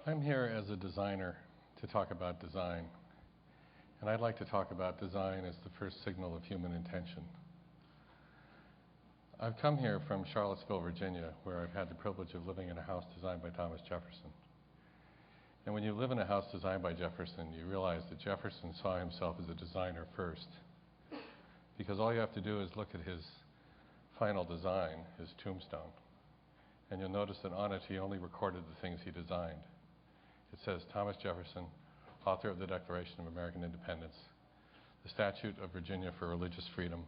I'm here as a designer to talk about design, and I'd like to talk about design as the first signal of human intention. I've come here from Charlottesville, Virginia, where I've had the privilege of living in a house designed by Thomas Jefferson. And when you live in a house designed by Jefferson, you realize that Jefferson saw himself as a designer first, because all you have to do is look at his final design, his tombstone, and you'll notice that on it he only recorded the things he designed. It says, Thomas Jefferson, author of the Declaration of American Independence, the Statute of Virginia for Religious Freedom,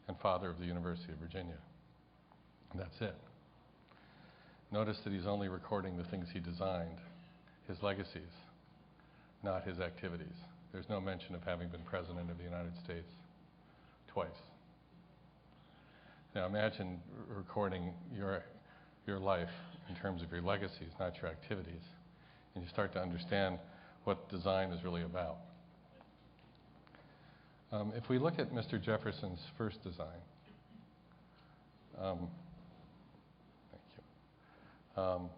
and father of the University of Virginia. And that's it. Notice that he's only recording the things he designed, his legacies, not his activities. There's no mention of having been President of the United States twice. Now imagine recording your life in terms of your legacies, not your activities. And you start to understand what design is really about. If we look at Mr. Jefferson's first design, thank you,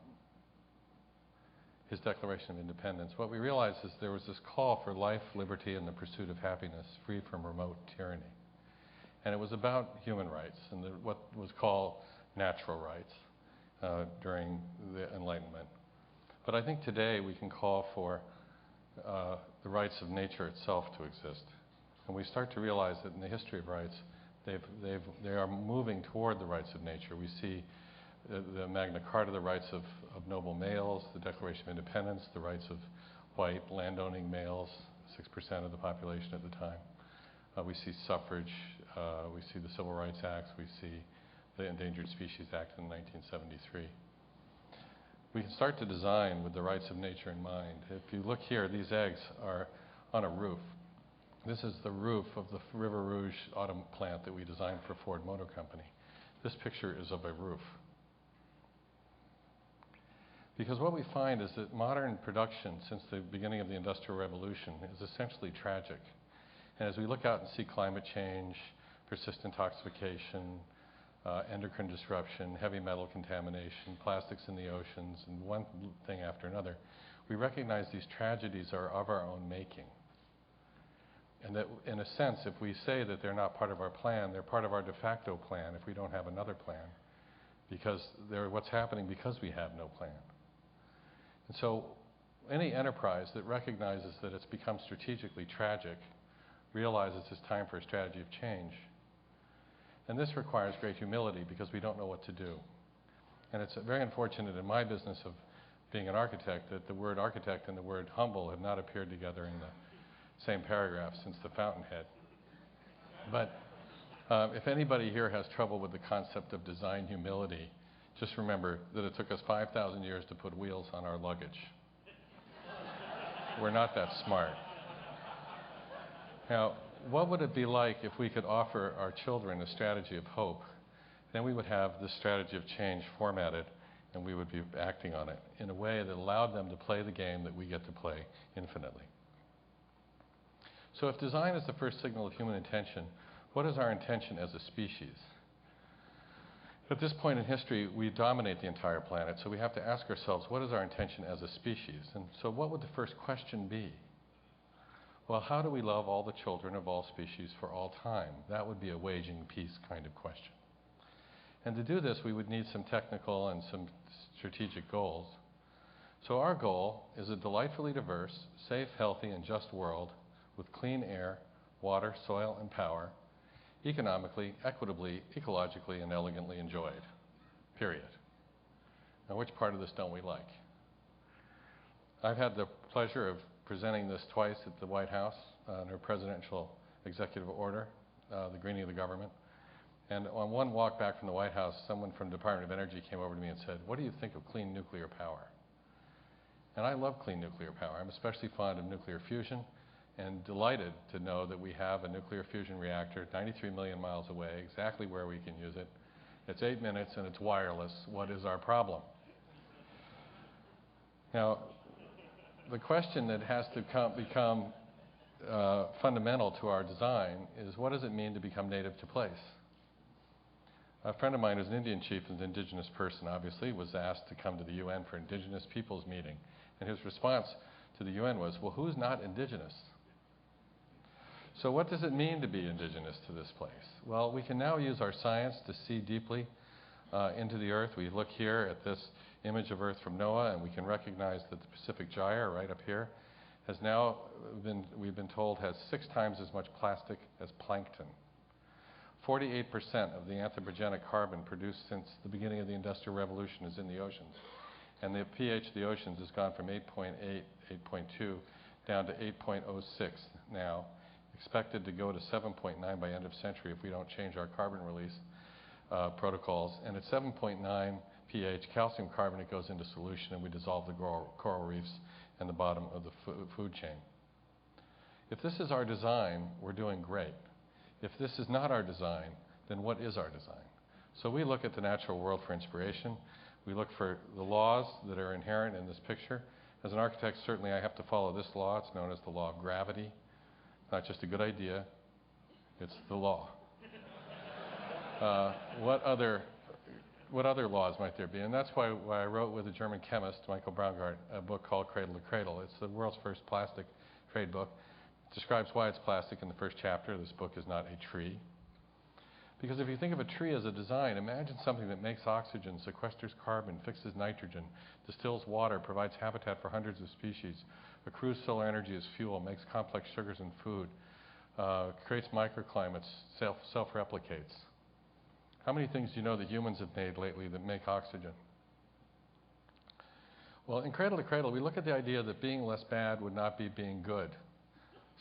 his Declaration of Independence, what we realize is there was this call for life, liberty, and the pursuit of happiness, free from remote tyranny. And it was about human rights and what was called natural rights during the Enlightenment. But I think today we can call for the rights of nature itself to exist. And we start to realize that in the history of rights, they are moving toward the rights of nature. We see the Magna Carta, the rights of noble males, the Declaration of Independence, the rights of white landowning males, 6% of the population at the time. We see suffrage, we see the Civil Rights Acts, we see the Endangered Species Act in 1973. We can start to design with the rights of nature in mind. If you look here, these eggs are on a roof. This is the roof of the River Rouge auto plant that we designed for Ford Motor Company. This picture is of a roof. Because what we find is that modern production since the beginning of the Industrial Revolution is essentially tragic. And as we look out and see climate change, persistent toxification, endocrine disruption, heavy metal contamination, plastics in the oceans, and one thing after another, we recognize these tragedies are of our own making. And that, in a sense, if we say that they're not part of our plan, they're part of our de facto plan if we don't have another plan, because they're what's happening because we have no plan. And so any enterprise that recognizes that it's become strategically tragic realizes it's time for a strategy of change. And this requires great humility because we don't know what to do. And it's very unfortunate in my business of being an architect that the word architect and the word humble have not appeared together in the same paragraph since the Fountainhead. But if anybody here has trouble with the concept of design humility, just remember that it took us 5,000 years to put wheels on our luggage. We're not that smart. Now, what would it be like if we could offer our children a strategy of hope? Then we would have this strategy of change formatted, and we would be acting on it in a way that allowed them to play the game that we get to play infinitely. So if design is the first signal of human intention, what is our intention as a species? At this point in history, we dominate the entire planet, so we have to ask ourselves, what is our intention as a species? And so what would the first question be? Well, how do we love all the children of all species for all time? That would be a waging peace kind of question. And to do this, we would need some technical and some strategic goals. So our goal is a delightfully diverse, safe, healthy, and just world with clean air, water, soil, and power, economically, equitably, ecologically, and elegantly enjoyed, period. Now, which part of this don't we like? I've had the pleasure of presenting this twice at the White House under presidential executive order, the greening of the government. And on one walk back from the White House, someone from the Department of Energy came over to me and said, "What do you think of clean nuclear power?" And I love clean nuclear power. I'm especially fond of nuclear fusion and delighted to know that we have a nuclear fusion reactor 93 million miles away, exactly where we can use it. It's 8 minutes and it's wireless. What is our problem? Now, the question that has to become fundamental to our design is, what does it mean to become native to place? A friend of mine who's an Indian chief and an indigenous person, obviously, was asked to come to the UN for indigenous peoples meeting. And his response to the UN was, well, who's not indigenous? So what does it mean to be indigenous to this place? Well, we can now use our science to see deeply into the Earth. We look here at this image of Earth from NOAA, and we can recognize that the Pacific Gyre, right up here, has now been, we've been told, has 6 times as much plastic as plankton. 48% of the anthropogenic carbon produced since the beginning of the Industrial Revolution is in the oceans. And the pH of the oceans has gone from 8.8, 8.2, down to 8.06 now, expected to go to 7.9 by end of century if we don't change our carbon release protocols. And at 7.9 pH, calcium carbonate goes into solution and we dissolve the coral reefs and the bottom of the food chain. If this is our design, we're doing great. If this is not our design, then what is our design? So we look at the natural world for inspiration. We look for the laws that are inherent in this picture. As an architect, certainly I have to follow this law. It's known as the law of gravity. Not just a good idea, it's the law. What other laws might there be? And that's why I wrote with a German chemist, Michael Braungart, a book called Cradle to Cradle. It's the world's first plastic trade book. It describes why it's plastic in the first chapter. This book is not a tree. Because if you think of a tree as a design, imagine something that makes oxygen, sequesters carbon, fixes nitrogen, distills water, provides habitat for hundreds of species, accrues solar energy as fuel, makes complex sugars in food, creates microclimates, self-replicates. How many things do you know that humans have made lately that make oxygen? Well, in Cradle to Cradle, we look at the idea that being less bad would not be being good.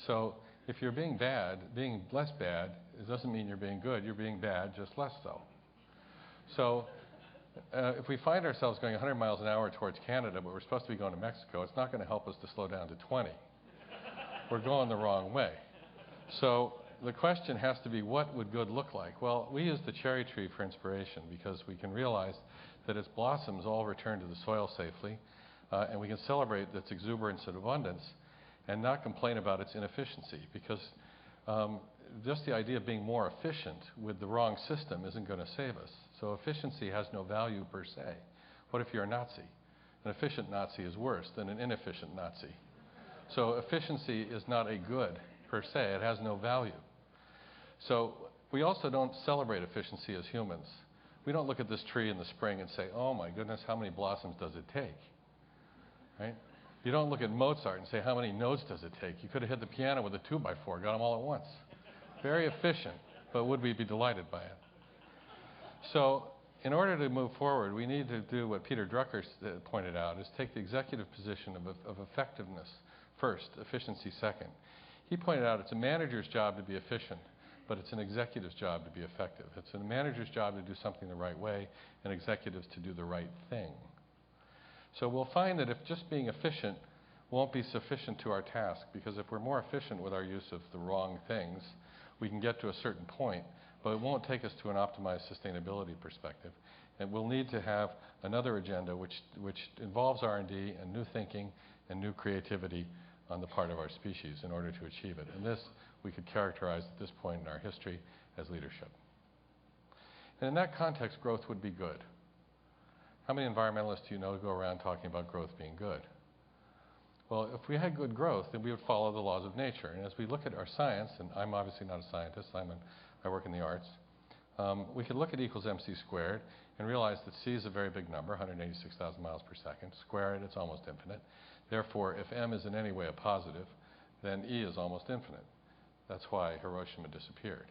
So if you're being bad, being less bad, it doesn't mean you're being good. You're being bad, just less so. So if we find ourselves going 100 miles an hour towards Canada, but we're supposed to be going to Mexico, it's not going to help us to slow down to 20. We're going the wrong way. So the question has to be, what would good look like? Well, we use the cherry tree for inspiration because we can realize that its blossoms all return to the soil safely, and we can celebrate its exuberance and abundance and not complain about its inefficiency, because just the idea of being more efficient with the wrong system isn't going to save us. So efficiency has no value per se. What if you're a Nazi? An efficient Nazi is worse than an inefficient Nazi. So efficiency is not a good per se. It has no value. So we also don't celebrate efficiency as humans. We don't look at this tree in the spring and say, oh my goodness, how many blossoms does it take? Right? You don't look at Mozart and say, how many notes does it take? You could have hit the piano with a 2x4, got them all at once. Very efficient, but would we be delighted by it? So in order to move forward, we need to do what Peter Drucker pointed out, is take the executive position of effectiveness first, efficiency second. He pointed out it's a manager's job to be efficient, but it's an executive's job to be effective. It's a manager's job to do something the right way, and executives to do the right thing. So we'll find that if just being efficient won't be sufficient to our task, because if we're more efficient with our use of the wrong things, we can get to a certain point, but it won't take us to an optimized sustainability perspective. And we'll need to have another agenda which involves R&D and new thinking and new creativity on the part of our species in order to achieve it. And this we could characterize at this point in our history as leadership. And in that context, growth would be good. How many environmentalists do you know go around talking about growth being good? Well, if we had good growth, then we would follow the laws of nature. And as we look at our science, and I'm obviously not a scientist, I work in the arts, we could look at equals mc squared and realize that c is a very big number, 186,000 miles per second. Square it, it's almost infinite. Therefore, if m is in any way a positive, then E is almost infinite. That's why Hiroshima disappeared.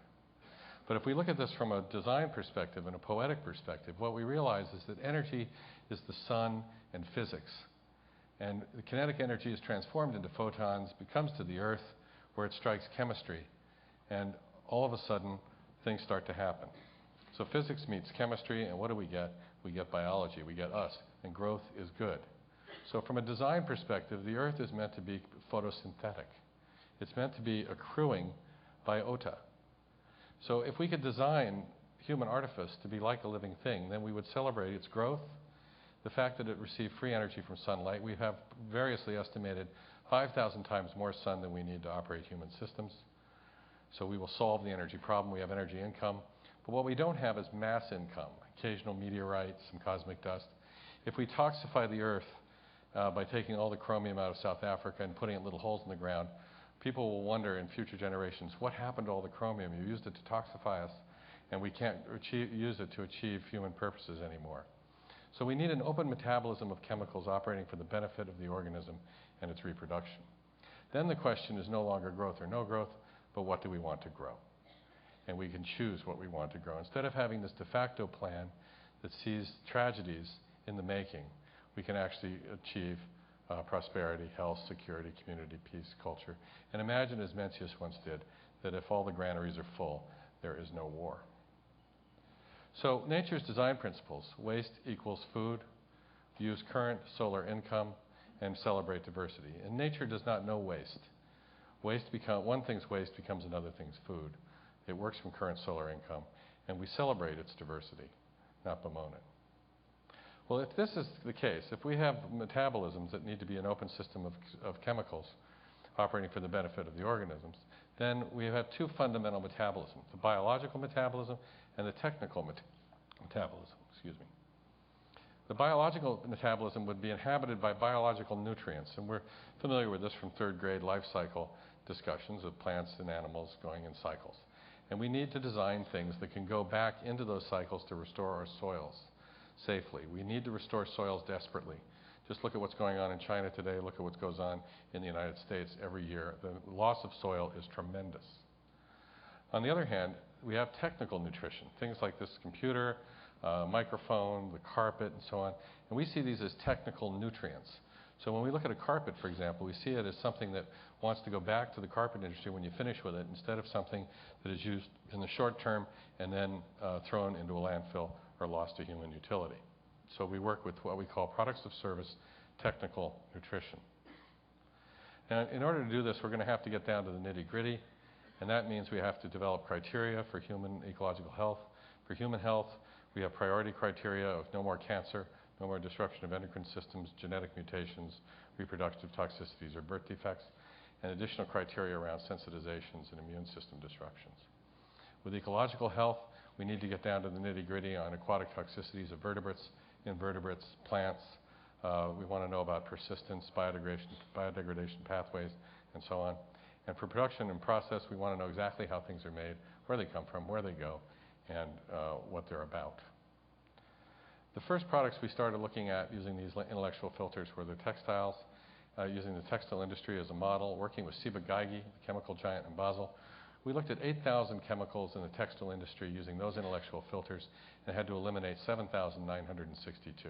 But if we look at this from a design perspective and a poetic perspective, what we realize is that energy is the sun and physics. And the kinetic energy is transformed into photons, becomes to the earth, where it strikes chemistry. And all of a sudden, things start to happen. So physics meets chemistry, and what do we get? We get biology, we get us, and growth is good. So from a design perspective, the earth is meant to be photosynthetic. It's meant to be accruing biota. So if we could design human artifice to be like a living thing, then we would celebrate its growth, the fact that it received free energy from sunlight. We have variously estimated 5,000 times more sun than we need to operate human systems. So we will solve the energy problem. We have energy income. But what we don't have is mass income, occasional meteorites, some cosmic dust. If we toxify the Earth by taking all the chromium out of South Africa and putting it in little holes in the ground, people will wonder in future generations, what happened to all the chromium? You used it to toxify us, and we can't use it to achieve human purposes anymore. So we need an open metabolism of chemicals operating for the benefit of the organism and its reproduction. Then the question is no longer growth or no growth, but what do we want to grow? And we can choose what we want to grow. Instead of having this de facto plan that sees tragedies in the making, we can actually achieve prosperity, health, security, community, peace, culture. And imagine, as Mencius once did, that if all the granaries are full, there is no war. So nature's design principles: waste equals food, use current solar income, and celebrate diversity. And nature does not know waste. One thing's waste becomes another thing's food. It works from current solar income, and we celebrate its diversity, not bemoan it. Well, if this is the case, if we have metabolisms that need to be an open system of chemicals operating for the benefit of the organisms, then we have two fundamental metabolisms: the biological metabolism and the technical metabolism. The biological metabolism would be inhabited by biological nutrients, and we're familiar with this from third grade life cycle discussions of plants and animals going in cycles. And we need to design things that can go back into those cycles to restore our soils safely. We need to restore soils desperately. Just look at what's going on in China today. Look at what goes on in the United States every year. The loss of soil is tremendous. On the other hand, we have technical nutrition, things like this computer, microphone, the carpet, and so on. And we see these as technical nutrients. So when we look at a carpet, for example, we see it as something that wants to go back to the carpet industry when you finish with it, instead of something that is used in the short term and then thrown into a landfill or lost to human utility. So we work with what we call products of service technical nutrition. And in order to do this, we're going to have to get down to the nitty-gritty, and that means we have to develop criteria for human ecological health. For human health, we have priority criteria of no more cancer, no more disruption of endocrine systems, genetic mutations, reproductive toxicities, or birth defects, and additional criteria around sensitizations and immune system disruptions. With ecological health, we need to get down to the nitty-gritty on aquatic toxicities of vertebrates, invertebrates, plants. We want to know about persistence, biodegradation pathways, and so on. And for production and process, we want to know exactly how things are made, where they come from, where they go, and what they're about. The first products we started looking at using these intellectual filters were the textiles, using the textile industry as a model, working with Ciba Geigy, the chemical giant in Basel. We looked at 8,000 chemicals in the textile industry using those intellectual filters and had to eliminate 7,962.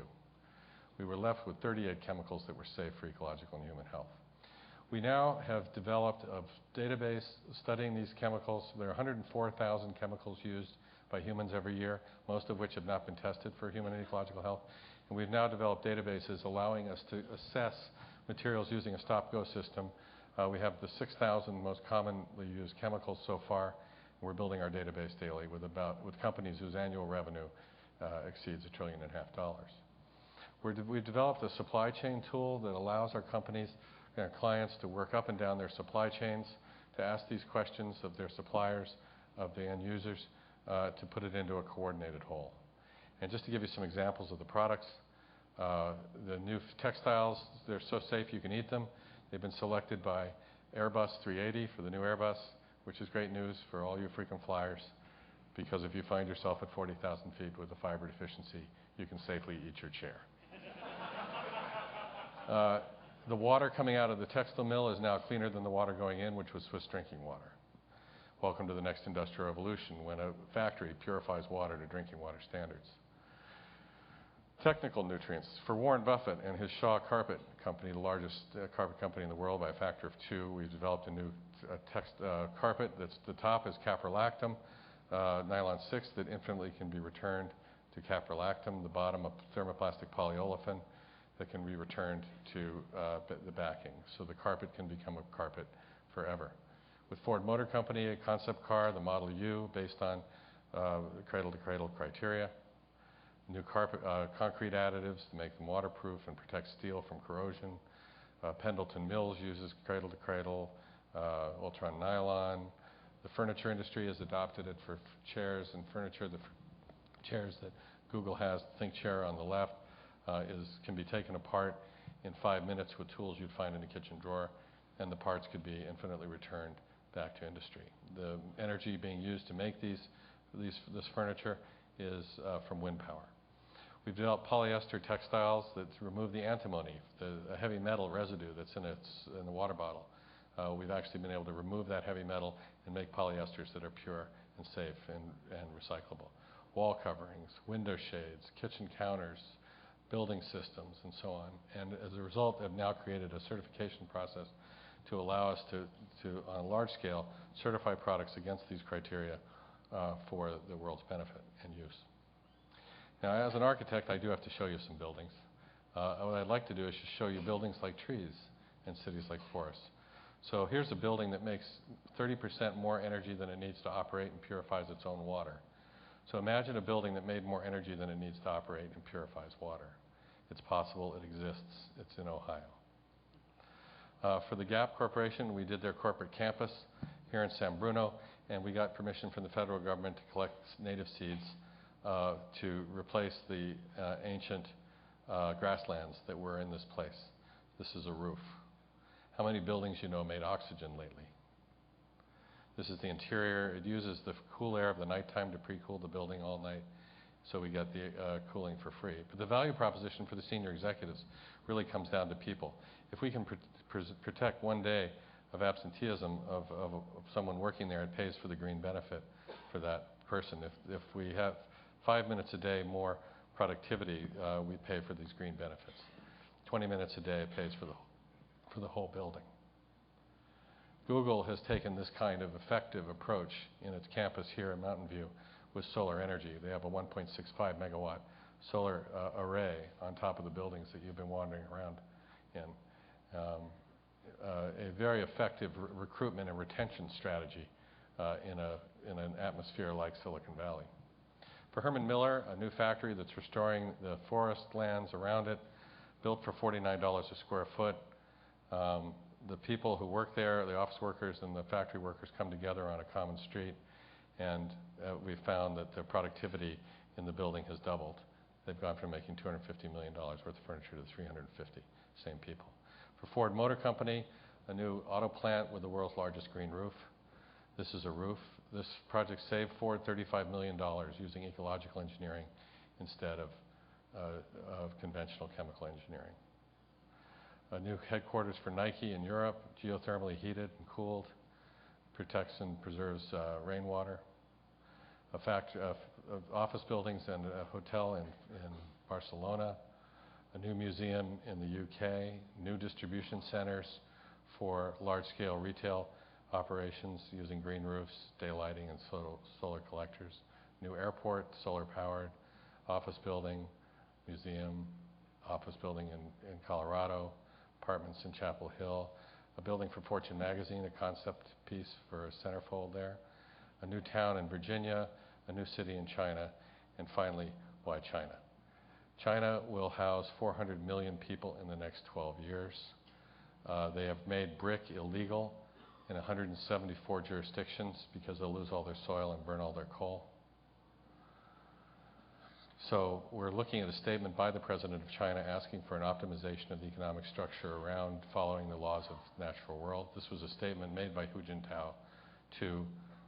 We were left with 38 chemicals that were safe for ecological and human health. We now have developed a database studying these chemicals. There are 104,000 chemicals used by humans every year, most of which have not been tested for human and ecological health. And we've now developed databases allowing us to assess materials using a stop-go system. We have the 6,000 most commonly used chemicals so far, and we're building our database daily with companies whose annual revenue exceeds $1.5 trillion. We've developed a supply chain tool that allows our companies and clients to work up and down their supply chains, to ask these questions of their suppliers, of the end users, to put it into a coordinated whole. And just to give you some examples of the products, the new textiles, they're so safe you can eat them. They've been selected by Airbus 380 for the new Airbus, which is great news for all you frequent flyers, because if you find yourself at 40,000 feet with a fiber deficiency, you can safely eat your chair. The water coming out of the textile mill is now cleaner than the water going in, which was Swiss drinking water. Welcome to the next industrial revolution, when a factory purifies water to drinking water standards. Technical nutrients. For Warren Buffett and his Shaw Carpet Company, the largest carpet company in the world by a factor of 2, we've developed a new carpet. The top is caprolactam, nylon 6 that infinitely can be returned to caprolactam. The bottom, a thermoplastic polyolefin that can be returned to the backing. So the carpet can become a carpet forever. With Ford Motor Company, a concept car, the Model U, based on the cradle-to-cradle criteria. New concrete additives to make them waterproof and protect steel from corrosion. Pendleton Mills uses cradle-to-cradle, Ultron nylon. The furniture industry has adopted it for chairs and furniture. The chairs that Google has, Think Chair on the left, can be taken apart in 5 minutes with tools you'd find in a kitchen drawer, and the parts could be infinitely returned back to industry. The energy being used to make this furniture is from wind power. We've developed polyester textiles that remove the antimony, the heavy metal residue that's in the water bottle. We've actually been able to remove that heavy metal and make polyesters that are pure and safe and recyclable. Wall coverings, window shades, kitchen counters, building systems, and so on. And as a result, have now created a certification process to allow us to on a large scale, certify products against these criteria for the world's benefit and use. Now, as an architect, I do have to show you some buildings. What I'd like to do is just show you buildings like trees and cities like forests. So here's a building that makes 30% more energy than it needs to operate and purifies its own water. So imagine a building that made more energy than it needs to operate and purifies water. It's possible, it exists, it's in Ohio. For the Gap Corporation, we did their corporate campus here in San Bruno, and we got permission from the federal government to collect native seeds to replace the ancient grasslands that were in this place. This is a roof. How many buildings you know made oxygen lately? This is the interior. It uses the cool air of the nighttime to pre-cool the building all night, so we get the cooling for free. But the value proposition for the senior executives really comes down to people. If we can protect 1 day of absenteeism of someone working there, it pays for the green benefit for that person. If we have 5 minutes a day more productivity, we pay for these green benefits. 20 minutes a day, it pays for the whole building. Google has taken this kind of effective approach in its campus here in Mountain View with solar energy. They have a 1.65 megawatt solar array on top of the buildings that you've been wandering around in. A very effective recruitment and retention strategy in an atmosphere like Silicon Valley. For Herman Miller, a new factory that's restoring the forest lands around it, built for $49 a square foot. The people who work there, the office workers and the factory workers, come together on a common street, and we found that the productivity in the building has doubled. They've gone from making $250 million worth of furniture to 350, same people. For Ford Motor Company, a new auto plant with the world's largest green roof. This is a roof. This project saved Ford $35 million using ecological engineering instead of conventional chemical engineering. A new headquarters for Nike in Europe, geothermally heated and cooled, protects and preserves rainwater. Office buildings and a hotel in Barcelona. A new museum in the UK. New distribution centers for large-scale retail operations using green roofs, daylighting, and solar collectors. New airport, solar-powered. Office building, museum, office building in Colorado. Apartments in Chapel Hill, a building for Fortune magazine, a concept piece for a centerfold there, a new town in Virginia, a new city in China, and finally, why China? China will house 400 million people in the next 12 years. They have made brick illegal in 174 jurisdictions because they'll lose all their soil and burn all their coal. So we're looking at a statement by the President of China asking for an optimization of the economic structure around following the laws of the natural world. This was a statement made by Hu Jintao to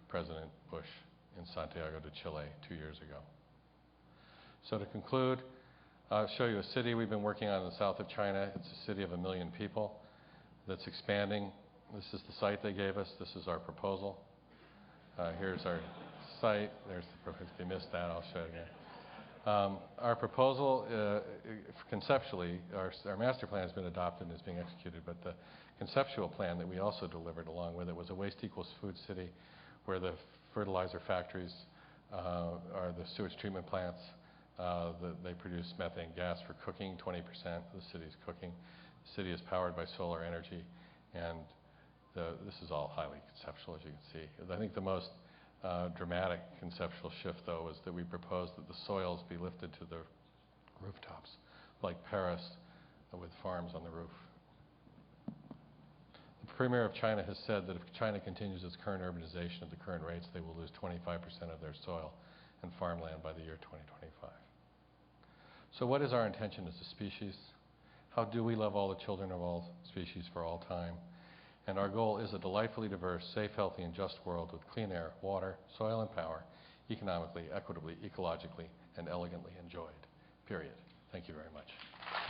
President Bush in Santiago de Chile 2 years ago. So to conclude, I'll show you a city we've been working on in the south of China. It's a city of 1 million people that's expanding. This is the site they gave us. This is our proposal. Here's our site. There's the, if you missed that, I'll show it again. Our proposal, conceptually, our master plan has been adopted and is being executed, but the conceptual plan that we also delivered along with it was a waste equals food city where the fertilizer factories are the sewage treatment plants. They produce methane gas for cooking, 20% of the city's cooking. The city is powered by solar energy, and this is all highly conceptual, as you can see. I think the most dramatic conceptual shift, though, was that we proposed that the soils be lifted to the rooftops, like Paris with farms on the roof. The Premier of China has said that if China continues its current urbanization at the current rates, they will lose 25% of their soil and farmland by the year 2025. So what is our intention as a species? How do we love all the children of all species for all time? And our goal is a delightfully diverse, safe, healthy, and just world with clean air, water, soil, and power, economically, equitably, ecologically, and elegantly enjoyed. Period. Thank you very much.